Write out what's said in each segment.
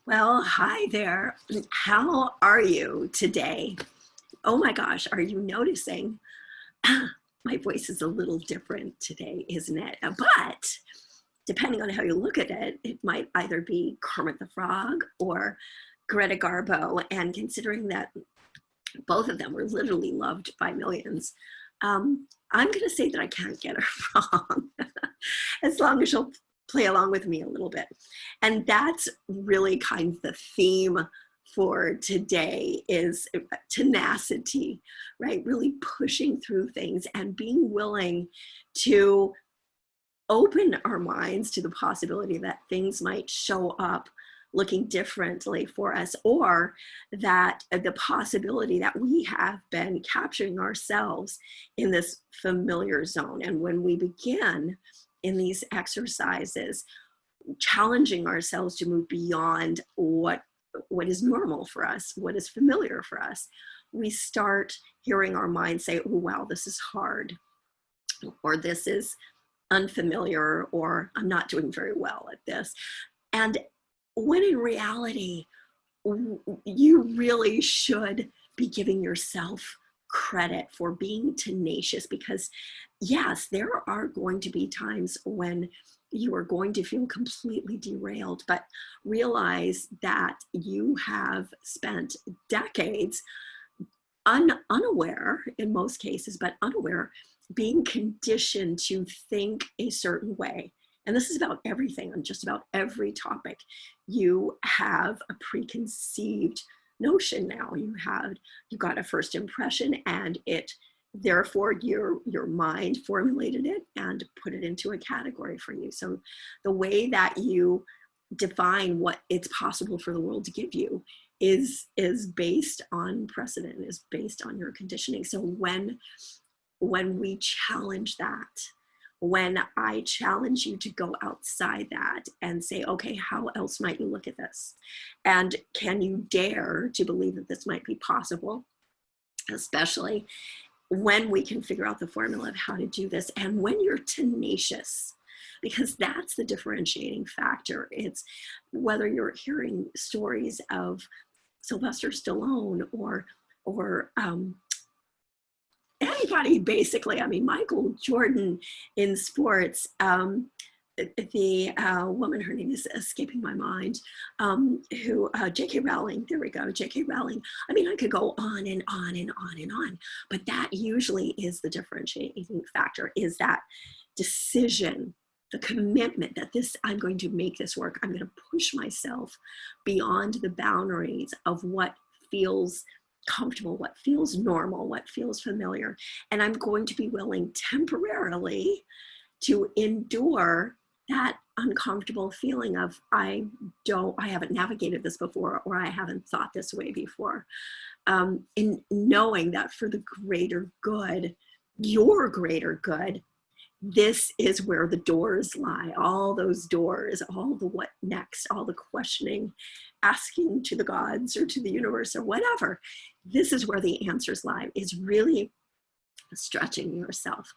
Well, hi there. How are you today? Oh my gosh, are you noticing? My voice is a little different today, isn't it? But depending on how you look at it, it might either be Kermit the Frog or Greta Garbo. And considering that both of them were literally loved by millions, I'm going to say that I can't get her wrong as long as you'll play along with me a little bit. And that's really kind of the theme for today is tenacity, right? Really pushing through things and being willing to open our minds to the possibility that things might show up looking differently for us, or that the possibility that we have been capturing ourselves in this familiar zone. And when we begin in these exercises, challenging ourselves to move beyond what is normal for us, what is familiar for us, we start hearing our mind say, oh, wow, this is hard, or this is unfamiliar, or I'm not doing very well at this. And when in reality, you really should be giving yourself credit for being tenacious, because yes, there are going to be times when you are going to feel completely derailed, but realize that you have spent decades unaware in most cases, but unaware, being conditioned to think a certain way. And this is about everything, on just about every topic. You have a preconceived notion now. You got a first impression, and it therefore your mind formulated it and put it into a category for you. So the way that you define what it's possible for the world to give you is based on precedent, is based on your conditioning. So when we challenge that, when I challenge you to go outside that and say, okay, how else might you look at this? And can you dare to believe that this might be possible? Especially when we can figure out the formula of how to do this, and when you're tenacious, because that's the differentiating factor. It's whether you're hearing stories of Sylvester Stallone or anybody, basically. I mean, Michael Jordan in sports, the woman, her name is escaping my mind, who, J.K. Rowling, there we go, J.K. Rowling. I mean, I could go on and on and on and on, but that usually is the differentiating factor, is that decision, the commitment that I'm going to make this work. I'm going to push myself beyond the boundaries of what feels comfortable, what feels normal, what feels familiar. And I'm going to be willing temporarily to endure that uncomfortable feeling of, I haven't navigated this before, or I haven't thought this way before. In knowing that for the greater good, your greater good, this is where the doors lie, all those doors, all the what next, all the questioning, asking to the gods or to the universe or whatever. This is where the answers lie, is really stretching yourself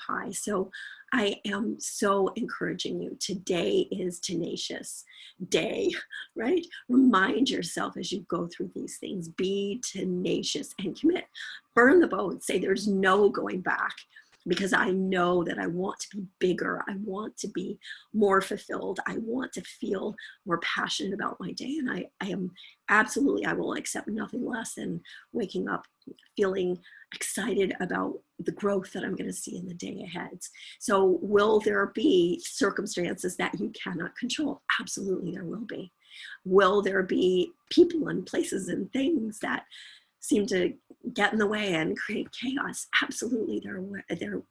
high. So I am so encouraging you. Today is tenacious day, right? Remind yourself as you go through these things, be tenacious and commit. Burn the boat, say there's no going back, because I know that I want to be bigger. I want to be more fulfilled. I want to feel more passionate about my day. And I am absolutely, I will accept nothing less than waking up feeling excited about the growth that I'm going to see in the day ahead. So will there be circumstances that you cannot control? Absolutely, there will be. Will there be people and places and things that seem to get in the way and create chaos? Absolutely, there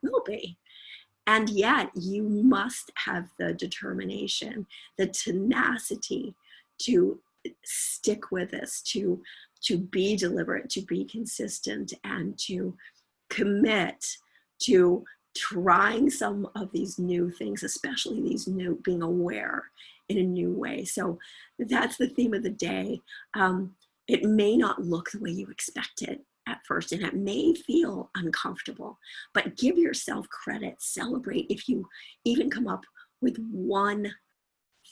will be. And yet you must have the determination, the tenacity to stick with this, to be deliberate, to be consistent, and to commit to trying some of these new things, especially these new, being aware in a new way. So that's the theme of the day. It may not look the way you expected at first, and it may feel uncomfortable, but give yourself credit, celebrate if you even come up with one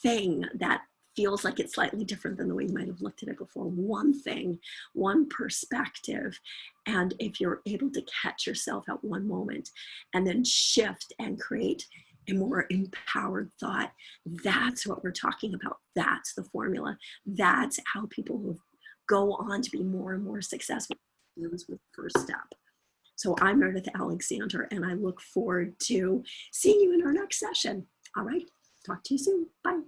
thing that feels like it's slightly different than the way you might have looked at it before. One thing, one perspective. And if you're able to catch yourself at one moment and then shift and create a more empowered thought, that's what we're talking about. That's the formula. That's how people who go on to be more and more successful begins with the first step. So I'm Meridith Alexander, and I look forward to seeing you in our next session. All right, talk to you soon. Bye.